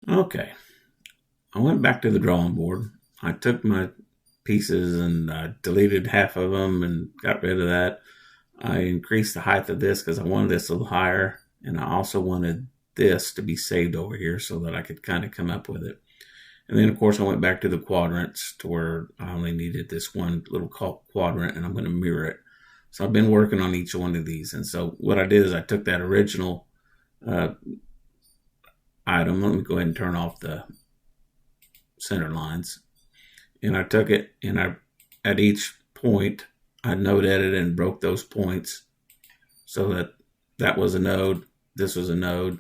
Okay, I went back to the drawing board. I took my pieces and deleted half of them and got rid of that. I increased the height of this because I wanted this a little higher, and I also wanted this to be saved over here so that I could kind of come up with it. And then, of course, I went back to the quadrants to where I only needed this one little quadrant, and I'm going to mirror it. So I've been working on each one of these. And so what I did is I took that original uh, item. Let me go ahead and turn off the center lines. And I took it, and at each point, I node edited and broke those points so that that was a node, this was a node,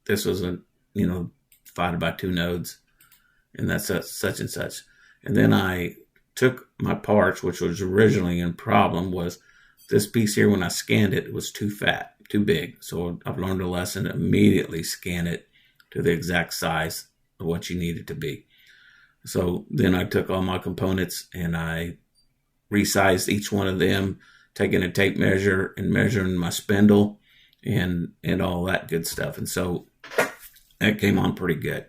this was a, divided by two nodes, and that's such and such. And then I took my parts, which was originally in problem, was this piece here. When I scanned it, it was too fat, too big. So I've learned a lesson to immediately scan it to the exact size of what you need it to be. So then I took all my components and I resized each one of them, taking a tape measure and measuring my spindle and all that good stuff. And so that came on pretty good.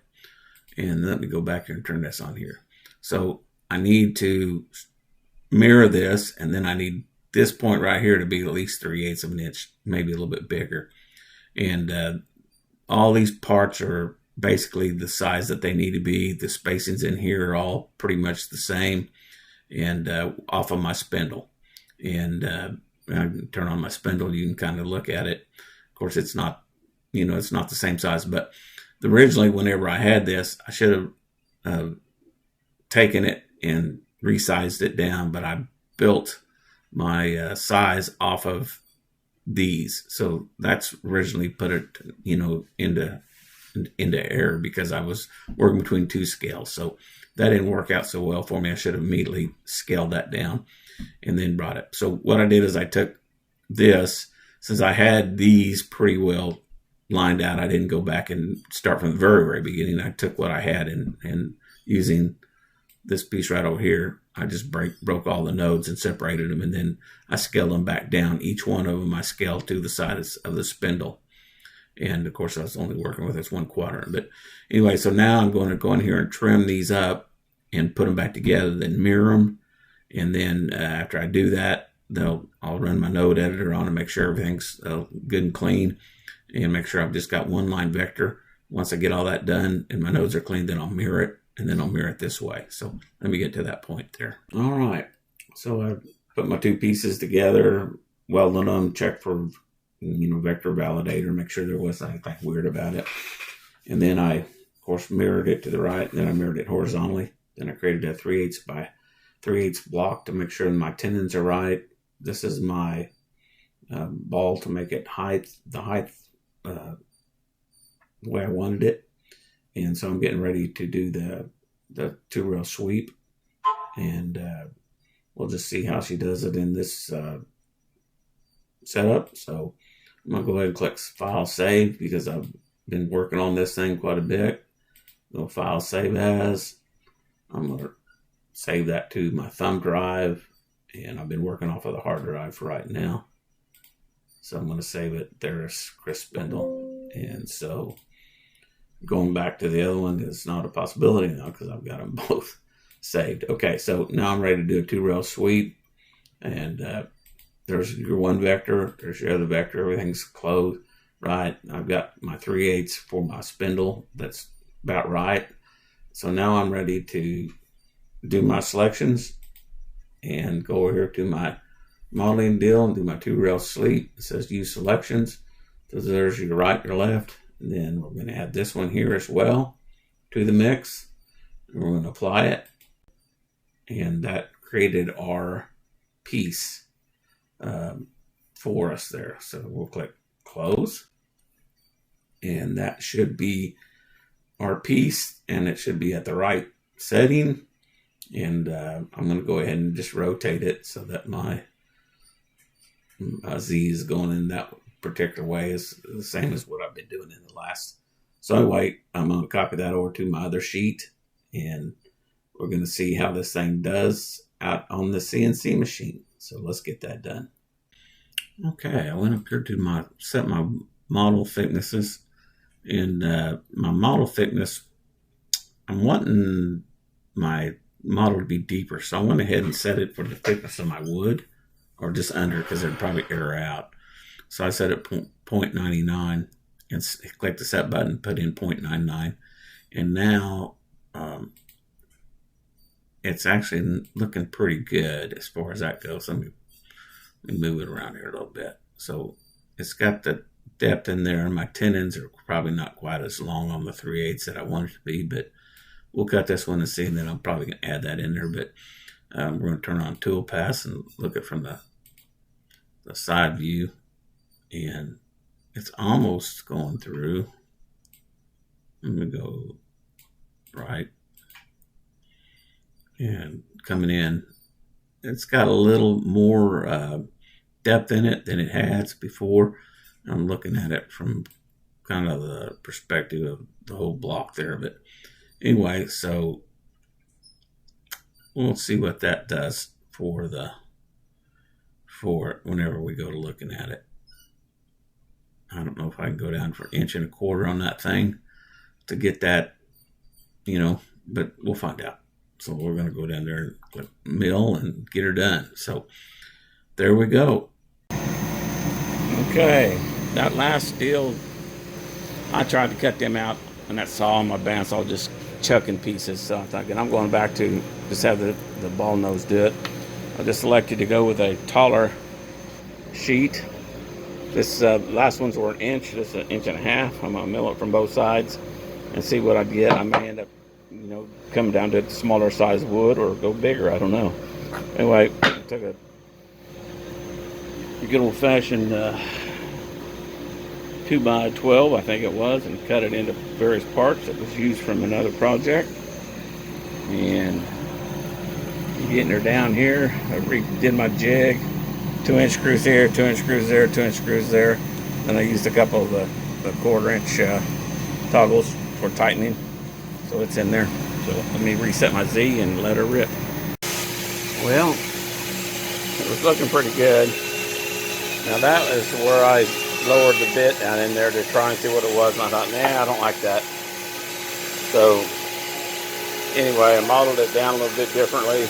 And let me go back here and turn this on here. So I need to mirror this, and then I need this point right here to be at least 3/8 of an inch, maybe a little bit bigger. And all these parts are basically the size that they need to be. The spacings in here are all pretty much the same, and off of my spindle. And I can turn on my spindle. You can kind of look at it. Of course, it's not, it's not the same size. But originally, whenever I had this, I should have taken it and resized it down. But I built my size off of these. So that's originally put it, into error because I was working between two scales. So that didn't work out so well for me. I should have immediately scaled that down and then brought it. So what I did is I took this, since I had these pretty well lined out, I didn't go back and start from the very, very beginning. I took what I had and using this piece right over here, I just broke all the nodes and separated them, and then I scaled them back down. Each one of them I scaled to the size of the spindle. And of course, I was only working with this one quadrant. But anyway, so now I'm going to go in here and trim these up and put them back together, then mirror them. And then after I do that, I'll run my node editor on and make sure everything's good and clean, and make sure I've just got one line vector. Once I get all that done and my nodes are clean, then I'll mirror it, and then I'll mirror it this way. So let me get to that point there. All right. So I put my two pieces together, welded them, checked for vector validator, make sure there wasn't anything weird about it. And then I, of course, mirrored it to the right, and then I mirrored it horizontally. Then I created a 3/8 by 3/8 block to make sure my tendons are right. This is my ball to make it the height the way I wanted it. And so I'm getting ready to do the 2-rail sweep, and we'll just see how she does it in this setup. So I'm going to go ahead and click File Save because I've been working on this thing quite a bit. Go File Save As. I'm going to save that to my thumb drive, and I've been working off of the hard drive for right now. So I'm going to save it. There's Chris Spindle. And so going back to the other one is not a possibility now because I've got them both saved. Okay, so now I'm ready to do a 2-rail sweep. And there's your one vector, there's your other vector, everything's closed, right? I've got my 3/8 for my spindle, that's about right. So now I'm ready to do my selections and go over here to my modeling deal and do my 2-rail sweep. It says use selections. So there's your right, your left, and then we're going to add this one here as well to the mix. And we're going to apply it, and that created our piece for us there. So we'll click close, and that should be our piece, and it should be at the right setting. And I'm going to go ahead and just rotate it so that my Z is going in that particular way, is the same as what I've been doing in the last. So anyway, I'm going to copy that over to my other sheet, and we're going to see how this thing does out on the CNC machine. So let's get that done. Okay, I went up here to set my model thicknesses, and my model thickness I'm wanting my model to be deeper, so I went ahead and set it for the thickness of my wood, or just under, because it'd probably air out. So I set it 0.99 and click the set button, put in 0.99, and now it's actually looking pretty good as far as that goes. Let me move it around here a little bit. So it's got the depth in there, and my tenons are probably not quite as long on the 3/8 that I want it to be, but we'll cut this one and see, and then I'm probably going to add that in there. But we're going to turn on tool pass and look at from the side view, and it's almost going through. Let me go right, and coming in, it's got a little more depth in it than it has before. I'm looking at it from kind of the perspective of the whole block there. But anyway, so we'll see what that does for whenever we go to looking at it. I don't know if I can go down for 1.25 inches on that thing to get that, but we'll find out. So we're going to go down there and click mill and get her done. So there we go. Okay, that last steel, I tried to cut them out, and that saw on my bandsaw just chucking pieces. So I'm thinking I'm going back to just have the ball nose do it. I just elected to go with a taller sheet. This last ones were 1 inch. This is 1.5 inches. I'm gonna mill it from both sides and see what I get. I may end up, coming down to smaller size wood or go bigger. I don't know. Anyway, I took a good old-fashioned 2x12, I think it was, and cut it into various parts that was used from another project. And getting her down here, I redid my jig. 2-inch screws here, 2-inch screws there, 2-inch screws there. Then I used a couple of the 1/4-inch toggles for tightening. So it's in there. So let me reset my Z and let her rip. Well, it was looking pretty good. Now that is where I lowered the bit down in there to try and see what it was, and I thought, nah, I don't like that. So anyway, I modeled it down a little bit differently,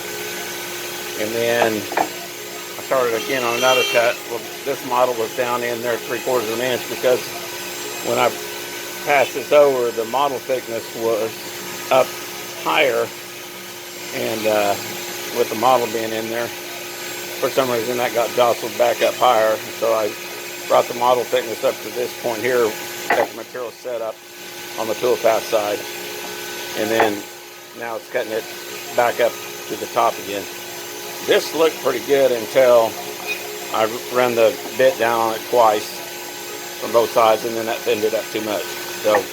and then I started again on another cut. Well, this model was down in there 3/4 of an inch because when I passed this over, the model thickness was up higher, and with the model being in there, for some reason that got jostled back up higher. So I brought the model thickness up to this point here, got the material set up on the tool path side, and then now it's cutting it back up to the top again. This looked pretty good until I ran the bit down on it twice from both sides, and then that thinned it up too much. So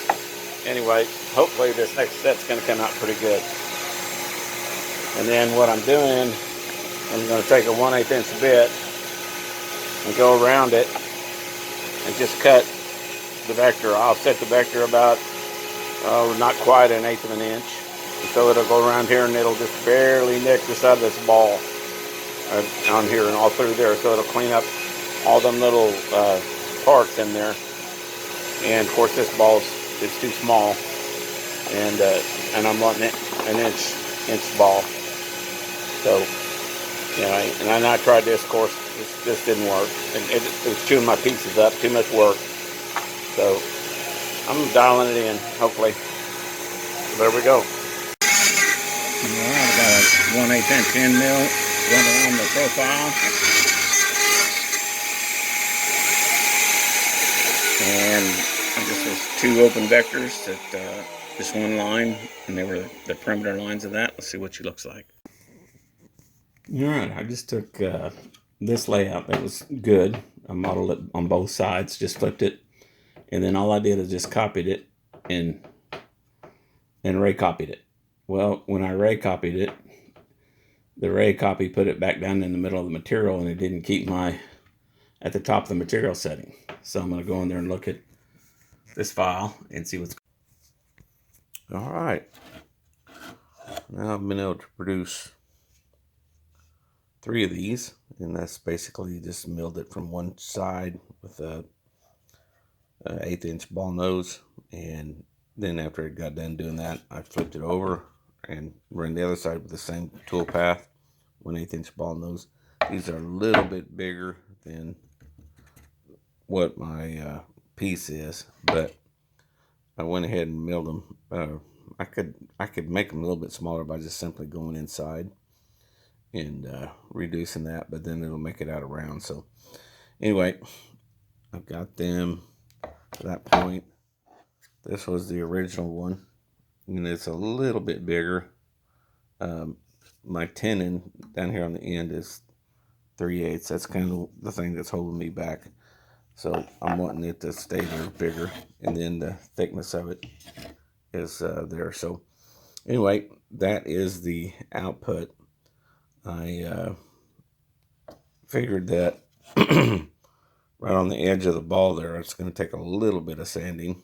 anyway, hopefully this next set's going to come out pretty good. And then what I'm doing, I'm going to take a 1/8 inch bit and go around it and just cut the vector. I'll set the vector about not quite 1/8 of an inch. And so it'll go around here and it'll just barely nick the side of this ball on here and all through there. So it'll clean up all them little parts in there. And of course this ball is too small, and I'm wanting it 1-inch ball. So and then I tried this, of course, this didn't work. It was chewing my pieces up, too much work. So I'm dialing it in, hopefully. So there we go. Alright, I got a 1/8 inch end mill running on the profile. And this was 2 open vectors that just one line, and they were the perimeter lines of that. Let's see what she looks like. Alright, I just took this layout that was good. I modeled it on both sides, just flipped it, and then all I did is just copied it and ray copied it. Well, when I ray copied it, the ray copy put it back down in the middle of the material, and it didn't keep at the top of the material setting. So I'm going to go in there and look at this file and see what's going on. All right. Now I've been able to produce 3 of these, and that's basically just milled it from one side with a 1/8 inch ball nose, and Then after it got done doing that, I flipped it over and ran the other side with the same tool path, 1/8 inch ball nose. These are a little bit bigger than what my piece is, but I went ahead and milled them. I could make them a little bit smaller by just simply going inside and reducing that, but then it'll make it out of round. So anyway, I've got them to that point. This was the original one, and it's a little bit bigger. My tenon down here on the end is 3/8. That's kind of the thing that's holding me back. So I'm wanting it to stay there bigger, and then the thickness of it is there. So anyway, that is the output. I figured that right on the edge of the ball there, it's going to take a little bit of sanding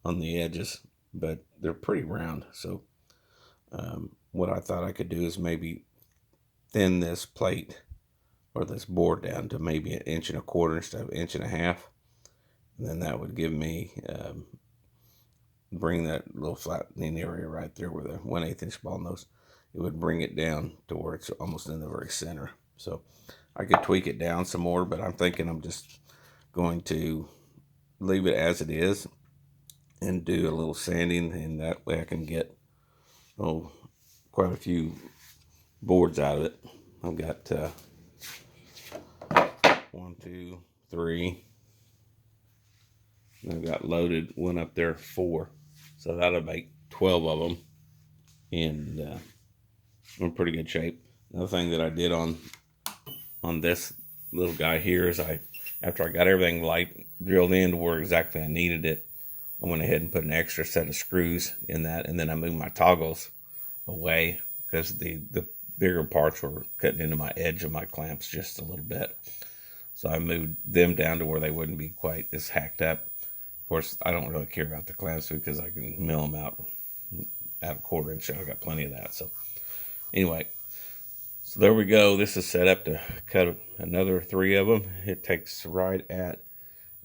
on the edges, but they're pretty round. So what I thought I could do is maybe thin this plate or this board down to maybe 1.25 inches instead of 1.5 inches. And then that would give me, bring that little flattening area right there where the 1/8 inch ball nose, it would bring it down to where it's almost in the very center. So I could tweak it down some more, but I'm thinking I'm just going to leave it as it is and do a little sanding, and that way I can get quite a few boards out of it. I've got 1, 2, 3. And I've got loaded one up there 4, so that'll make 12 of them, and I'm in pretty good shape. Another thing that I did on this little guy here is after I got everything light drilled in to where exactly I needed it, I went ahead and put an extra set of screws in that, and then I moved my toggles away because the bigger parts were cutting into my edge of my clamps just a little bit. So I moved them down to where they wouldn't be quite as hacked up. Of course, I don't really care about the clamps because I can mill them out 1/4 inch. I got plenty of that. So anyway, so there we go. This is set up to cut another 3 of them. It takes right at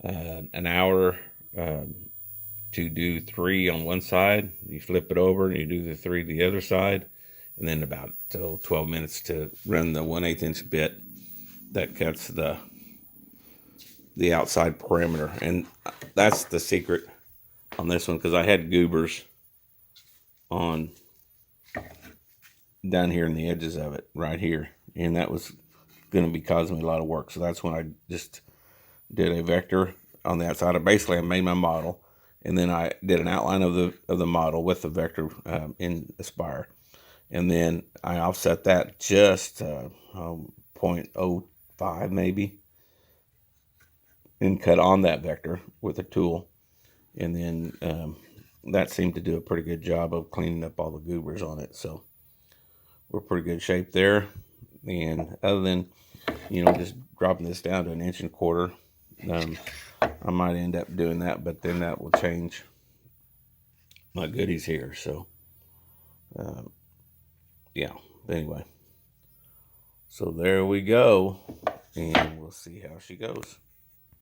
an hour to do 3 on one side. You flip it over and you do the 3 the other side, and then about 12 minutes to run the 1/8 inch bit that cuts the outside perimeter. And that's the secret on this one, because I had goobers on down here in the edges of it right here, and that was going to be causing me a lot of work. So that's when I just did a vector on the outside. I made my model, and then I did an outline of the model with the vector in Aspire, and then I offset that just 0.05 maybe, and cut on that vector with a tool, and then that seemed to do a pretty good job of cleaning up all the goobers on it. So we're pretty good shape there. And other than just dropping this down to 1.25 inches, I might end up doing that, but then that will change my goodies here. So yeah, anyway, so there we go, and we'll see how she goes.